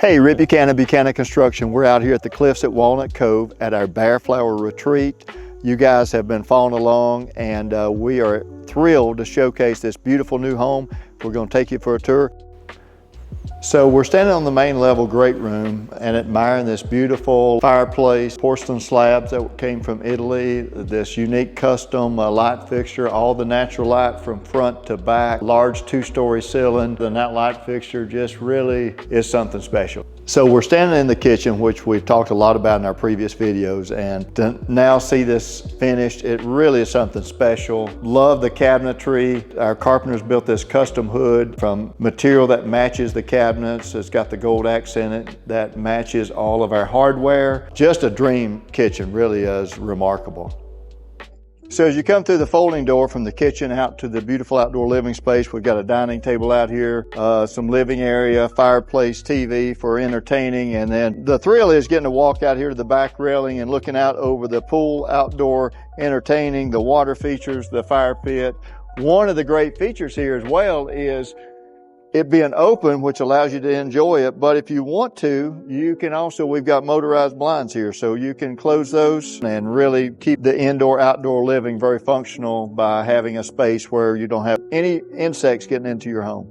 Hey, Rick Buchanan, Buchanan Construction. We're out here at the cliffs at Walnut Cove at our Bear Flower Retreat. You guys have been following along, and we are thrilled to showcase this beautiful new home. We're going to take you for a tour. So we're standing on the main level great room and admiring this beautiful fireplace, porcelain slabs that came from Italy, this unique custom light fixture, all the natural light from front to back, large two-story ceiling. The night light fixture just really is something special. So we're standing in the kitchen, which we've talked a lot about in our previous videos, and to now see this finished, it really is something special. Love the cabinetry. Our carpenters built this custom hood from material that matches the cabinets. It's got the gold accent in it that matches all of our hardware. Just a dream kitchen, really is remarkable. So as you come through the folding door from the kitchen out to the beautiful outdoor living space, we've got a dining table out here, some living area, fireplace, TV for entertaining, and then the thrill is getting to walk out here to the back railing and looking out over the pool, outdoor entertaining, the water features, the fire pit. One of the great features here as well is it being open, which allows you to enjoy it. But if you want to, you can also, we've got motorized blinds here, so you can close those and really keep the indoor-outdoor living very functional by having a space where you don't have any insects getting into your home.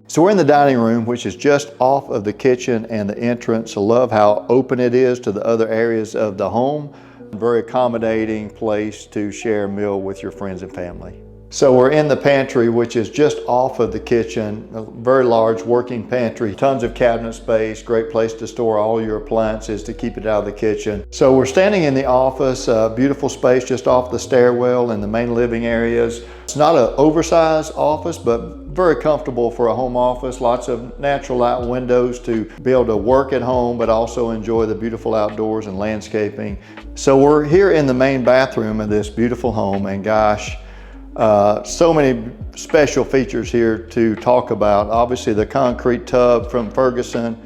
So we're in the dining room, which is just off of the kitchen and the entrance. I love how open it is to the other areas of the home. Very accommodating place to share a meal with your friends and family. So we're in the pantry, which is just off of the kitchen, a very large working pantry, tons of cabinet space, great place to store all your appliances to keep it out of the kitchen. So we're standing in the office, a beautiful space just off the stairwell in the main living areas. It's not an oversized office, but very comfortable for a home office. Lots of natural light windows to be able to work at home, but also enjoy the beautiful outdoors and landscaping. So we're here in the main bathroom of this beautiful home, and gosh, so many special features here to talk about. Obviously the concrete tub from Ferguson,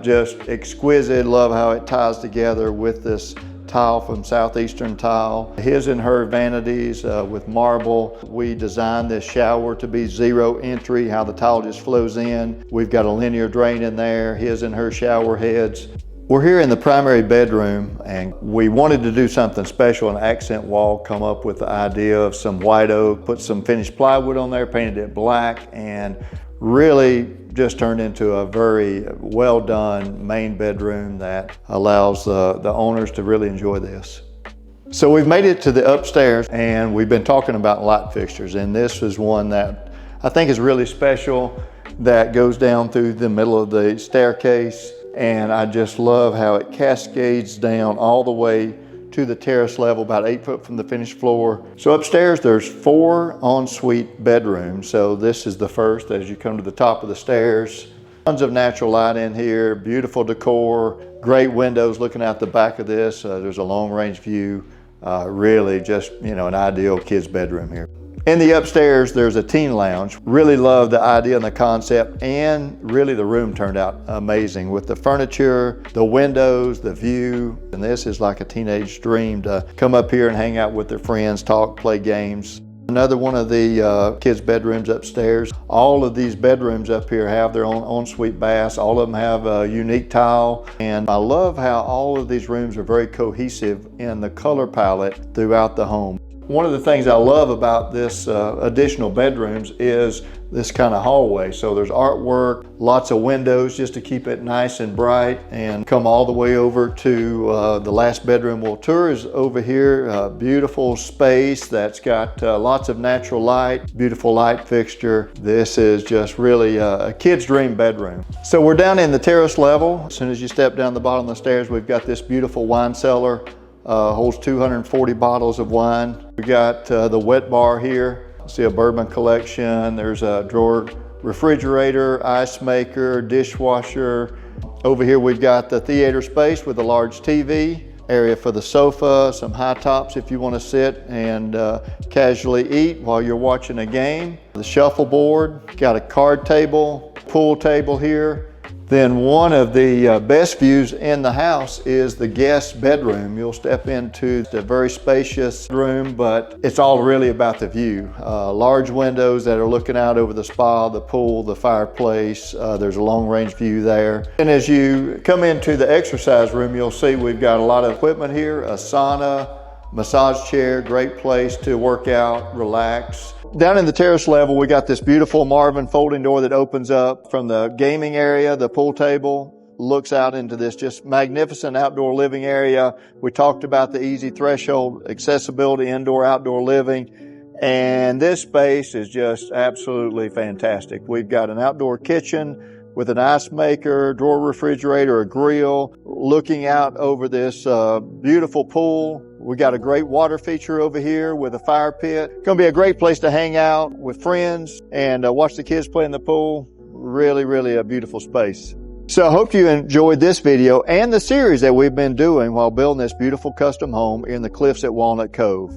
just exquisite. Love how it ties together with this tile from Southeastern Tile. His and her vanities with marble. We designed this shower to be zero entry, how the tile just flows in. We've got a linear drain in there, his and her shower heads. We're here in the primary bedroom, and we wanted to do something special, an accent wall, come up with the idea of some white oak, put some finished plywood on there, painted it black, and really just turned into a very well done main bedroom that allows the owners to really enjoy this. So we've made it to the upstairs, and we've been talking about light fixtures, and this is one that I think is really special that goes down through the middle of the staircase. And I just love how it cascades down all the way to the terrace level, about 8 foot from the finished floor. So upstairs, there's 4 ensuite bedrooms. So this is the first as you come to the top of the stairs. Tons of natural light in here, beautiful decor, great windows looking out the back of this. There's a long range view. Really just, an ideal kid's bedroom here. In the upstairs, there's a teen lounge. Really love the idea and the concept, and really the room turned out amazing with the furniture, the windows, the view. And this is like a teenage dream to come up here and hang out with their friends, talk, play games. Another one of the kids' bedrooms upstairs. All of these bedrooms up here have their own ensuite baths. All of them have a unique tile. And I love how all of these rooms are very cohesive in the color palette throughout the home. One of the things I love about this additional bedrooms is this kind of hallway. So there's artwork, lots of windows just to keep it nice and bright, and come all the way over to the last bedroom we'll tour is over here. Beautiful space that's got lots of natural light, beautiful light fixture. This is just really a kid's dream bedroom. So we're down in the terrace level. As soon as you step down the bottom of the stairs, we've got this beautiful wine cellar. Holds 240 bottles of wine. We got the wet bar here. See a bourbon collection. There's a drawer refrigerator, ice maker, dishwasher. Over here we've got the theater space with a large TV, area for the sofa, some high tops if you want to sit and casually eat while you're watching a game. The shuffleboard, got a card table, pool table here. Then one of the best views in the house is the guest bedroom. You'll step into the very spacious room, but it's all really about the view. Large windows that are looking out over the spa, the pool, the fireplace. There's a long range view there. And as you come into the exercise room, you'll see we've got a lot of equipment here, a sauna, massage chair, great place to work out, relax. Down in the terrace level, we got this beautiful Marvin folding door that opens up from the gaming area. The pool table looks out into this just magnificent outdoor living area. We talked about the easy threshold accessibility, indoor, outdoor living. And this space is just absolutely fantastic. We've got an outdoor kitchen with an ice maker, drawer refrigerator, a grill, looking out over this beautiful pool. We got a great water feature over here with a fire pit. Gonna be a great place to hang out with friends and watch the kids play in the pool. Really, really a beautiful space. So I hope you enjoyed this video and the series that we've been doing while building this beautiful custom home in the Cliffs at Walnut Cove.